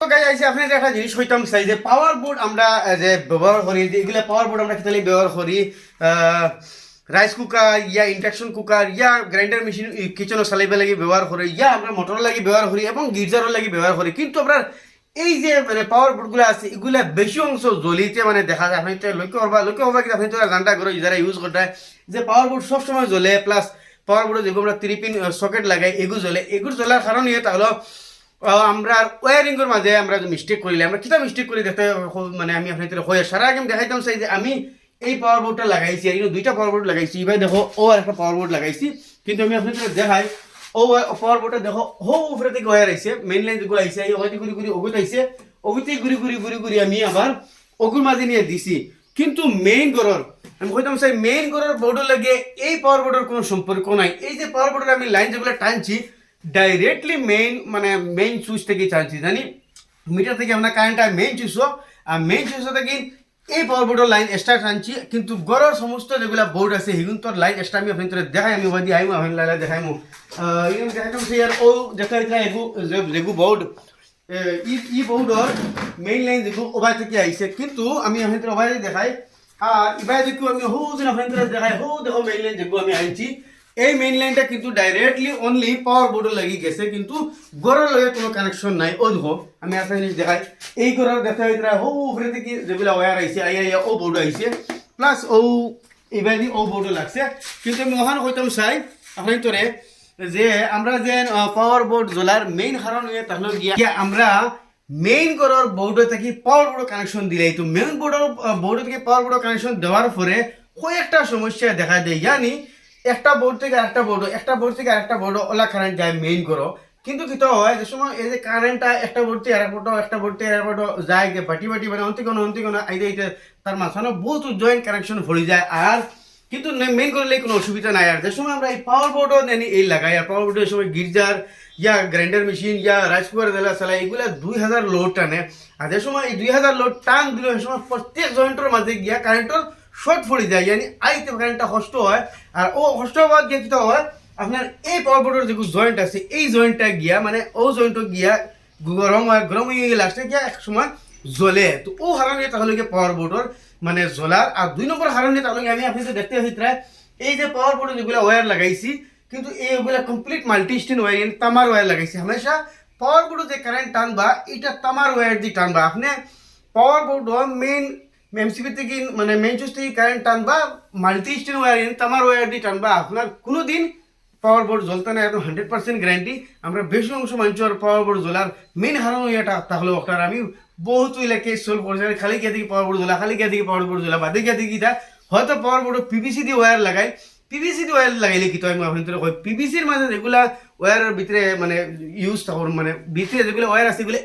তো গাইস আইছে আপনাদের একটা জিনিস কইতাম চাই যে পাওয়ার বোর্ড আমরা যে ব্যবহার করি, এগুলা পাওয়ার বোর্ড আমরা কিতালি ব্যবহার করি রাইস কুকার ইয়া ইন্ডাকশন কুকার ইয়া গ্রাইন্ডার মেশিন কিচেনও চালাইবে লাগি ব্যবহার করি, ইয়া আমরা মোটর লাগি ব্যবহার করি এবং গির্জারও লাগি ব্যবহার করি। কিন্তু আমরা এই যে মানে পাওয়ার বোর্ডগুলো আছে এগুলা বেশি অংশ জ্বলিতে মানে দেখা যায়। আপনি লক্ষ্য হবা কি আপনি তো জানটা করো যারা ইউজ করতে যে পাওয়ার বোর্ড সবসময় জ্বলে, প্লাস পাওয়ার বোর্ডে যেগুলো আমরা 3 পিন সকেট লাগাই এগুলো জ্বলে। এগুলো জ্বলার কারণ ইয়ে তাহলে আমরা ওয়ারিংয়ের মাঝে আমরা মিস্টেক করিলে আমরা কিতা মিস্টেক করি দেখতে মানে আমি আপনাদের হয়ে সারা আগে দেখাইতাম চাই যে আমি এই পাওয়ার বোর্ডটা লাগাইছি, এই দুইটা পাওয়ার বোর্ড লাগাইছি, এবার দেখো ও আর একটা পাওয়ার বোর্ড লাগাইছি। কিন্তু আমি আপনাদের দেখাই ও পাওয়ার বোর্ডটা দেখো হো উপরে থেকে ওয়ার আইছে, মেইন লাইন যেগুলো আইছে এই ওয়াইতে ঘুরি ঘুরি ওগুলো আইছে, ওগুতেই ঘুরি ঘুরি ঘুরি ঘুরি আমি আবার ওগুর মাঝে নিয়ে দিছি। কিন্তু মেইন গড়র আমি কইতাম চাই মেইন গড়র বোর্ডের লাগে এই পাওয়ার বোর্ডের কোনো সম্পর্ক নাই। এই যে পাওয়ার বোর্ডের আমি লাইন যেগুলো টানছি ডাইরেক্টলি মেইন সুইচ থেকে টানছি, জানি মিটার থেকে আমরা কারেন্টটা মেইন সুইচ আর মেইন সুইচ থেকে এই পাওয়ার বোর্ডের লাইন এক্সট্রা টানছি। কিন্তু গড়ের সমস্ত যেগুলো বোর্ড আছে সেগুলো তোর লাইন এক্সট্রা আমি আপনাদের দেখাই, আমি ওই দিয়ে আইমু আপনি লাইলা দেখাইমু দেখাইতাম সেই আর ও দেখাই যেগু বোর্ড ই বোর্ডর মেইন লাইন যেগু ওভার থেকে আইছে। কিন্তু আমি আপনাদের ওভার দেখাই আর এবার দেখো আমি হো যেন আপনাদের দেখাই হো দেখো মেইন লাইন যেগু আমি আনছি। এই মেইন লাইনটা কিন্তু ডাইরেক্টলি অনলি পাওয়ার বোর্ডে লাগি গেছে, কিন্তু গড়ের লগে কোনো কানেকশন নাই। ও দেখো আমি একটা জিনিস দেখাই, এই গড়ের দেখা হইতরা হো উপরে থেকে যেগুলো ওয়্যার আইছে আইয়া ও বোর্ড আইছে, প্লাস ও এবারে ও বোর্ডে লাগছে। কিন্তু আমি ওখানে কইতাম চাই আপনি তোরে যে আমরা যে পাওয়ার বোর্ড জ্বলার মেইন কারণ হয়ে তাহলে গিয়া আমরা মেইন গড়ের বোর্ডে থেকে পাওয়ার বোর্ড কানেকশন দিলে তো মেইন বোর্ডে থেকে পাওয়ার বোর্ড কানেকশন দেওয়ার পরে কয়েকটা সমস্যা দেখা দেয়। জানি একটা বোর্ড থেকে আরেকটা বোর্ড, একটা বোর্ড থেকে আরেকটা বোর্ড ওলা কারেন্ট যায় মেইন করো। কিন্তু কি তো হয় যে সময় এই যে কারেন্টটা একটা বোর্ড থেকে আরেক বোর্ড, একটা বোর্ড থেকে আরেক বোর্ড যায় গে বাটি বাটি মানে অন্তি কোনো আইতে তার মাঝখানে বহুত জয়েন্ট কানেকশন ভরে যায়। আর কিন্তু মেইন করলে কোনো অসুবিধা নাই। আর যে সময় আমরা এই পাওয়ার বোর্ডও নেনি এই লাগাই, আর পাওয়ার বোর্ডের সময় গির্জার ইয়া গ্রাইন্ডার মেশিন ইয়া রাইস কুকার দিলা চালাই এগুলা 2000 লোড টানে। আর যে সময় এই 2000 লোড টান দিলে সে সময় প্রত্যেক জয়েন্টের মাঝে গিয়া কারেন্টের শর্ট পড়ে যায়, yani আইতে কারেন্টটা কষ্ট হয়। আর ও কষ্ট হওয়ার গিয়ে কী হয় আপনার এই পাওয়ার বোর্ডের যে জয়েন্ট আছে এই জয়েন্টটা গিয়া মানে ও জয়েন্টও গিয়া গরম হয়ে গেলে আসলে গিয়া এক সময় জ্বলে। তো ও হারানি তাহলে গিয়ে পাওয়ার বোর্ডের মানে জ্বলার। আর 2 নম্বর হারানি তাহলে আমি আপনি দেখতে হইতে এই যে পাওয়ার বোর্ডে যেগুলো ওয়্যার লাগাইছি কিন্তু এইগুলা কমপ্লিট মাল্টি স্টিন ওয়্যার তামার ওয়্যার লাগাইছি। হামেশা পাওয়ার বোর্ডে যে কারেন্ট টানবা এটা তামার ওয়্যার দিয়ে টানবা। আপনি পাওয়ার বোর্ড মেইন এমসিবি থেকে মানে মেইন সুইচ থেকে কারেন্ট টানবা মাল্টি স্টিন ওয়্যার তামার ওয়্যার দিয়ে টানবা, আপনার কোনো দিন পাওয়ার বোর্ড জ্বলতে না, একদম 100% গ্যারান্টি। আমরা বেশি অংশ মানছি আর পাওয়ার বোর্ড জ্বলার মেইন হারানো এটা তাহলে ওটার আমি বহুত এলাকায় সলভ করছি। খালি গিয়ে দিকে পাওয়ার বোর্ড জ্বলা, খালি গিয়ে দিকে পাওয়ার বোর্ড জ্বলা, বাদে গিয়ে দিকে হয়তো পাওয়ার বোর্ড পিভিসি দিয়ে ওয়্যার লাগাই। পিভিসি দিয়ে ওয়্যার লাগাইলে কি তো আমি আপনাদের কই পিভিসির মাঝে যেগুলা ওয়্যারের ভিতরে মানে ইউজ থাকুন মানে ভিতরে যেগুলো ওয়্যার আছে এগুলো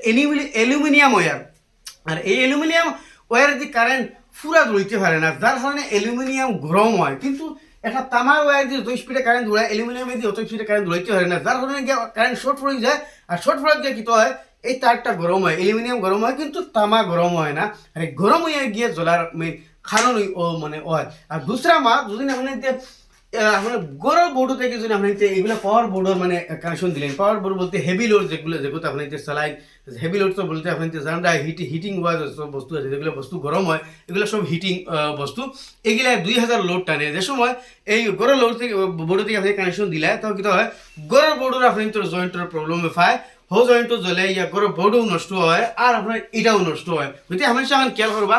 অ্যালুমিনিয়াম ওয়্যার। আর এই অ্যালুমিনিয়াম ওয়্যারের যে কারেন্ট পুরা দৌড়াইতে পারে না, যার কারণে অ্যালুমিনিয়াম গরম হয়। কিন্তু একটা তামার ওয়্যার দিয়ে 2 স্পিডে কারেন্ট দৌড়ায়, অ্যালুমিনিয়ামে দিয়ে অত স্পিডে কারেন্ট দৌড়াইতে পারে না, যার কারণে গিয়ে কারেন্ট শর্ট পড়ে যায়। আর শর্ট পড়ে গিয়ে কী হয় এই তারটা গরম হয়, অ্যালুমিনিয়াম গরম হয় কিন্তু তামা গরম হয় না। আর গরম হয়ে গিয়ে জ্বলার কারণ ও মানে হয়। আর দুসরা মাস যদি আপনার আপনার গরম বোর্ড থেকে যদি আপনার এইগুলো পাওয়ার বোর্ডের মানে কানেকশন দিলেন, পাওয়ার বোর্ড বলতে হেভি লোড যেগুলো আপনার চালাই হেভি লোড তো বলতে আপনার জানরা হিটিং ওয়াজ সব বস্তু আছে যেগুলো বস্তু গরম হয় এগুলো সব হিটিং বস্তু, এগুলা 2000 লোড টানে। যে সময় এই গরম লোড থেকে বোর্ড থেকে আপনি কানেকশন দিলে তখন কী হয় গরম বোর্ডের আপনি তো জয়েন্টের প্রবলেম পায়, হো জয়েন্টও জ্বলে ইয়া গরম বোর্ডও নষ্ট হয় আর আপনার এটাও নষ্ট হয়। গতিকে হামেশা আমার খেয়াল করবা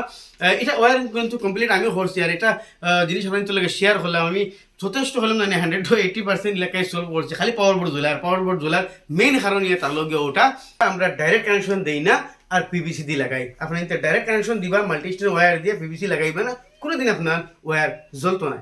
এটা ওয়ারিং কিন্তু কমপ্লিট আমিও করছি। আর এটা জিনিস আপনার লাগে শেয়ার করলাম আমি যথেষ্ট হলাম না 100 to 80% এলাকায় সলভ করছে। খালি পাওয়ার বোর্ড জ্বলার, পাওয়ার বোর্ড জ্বলার মেইন কারণ ইয়ে তার লগে ওটা আমরা ডাইরেক্ট কানেকশন দিই না আর পিভিসি দিয়ে লাগাই। আপনার ডাইরেক্ট কানেকশন দিবা মাল্টি স্টিন ওয়্যার দিয়ে পিভিসি লাগাইবে না, কোনোদিন আপনার ওয়্যার জ্বলতো না।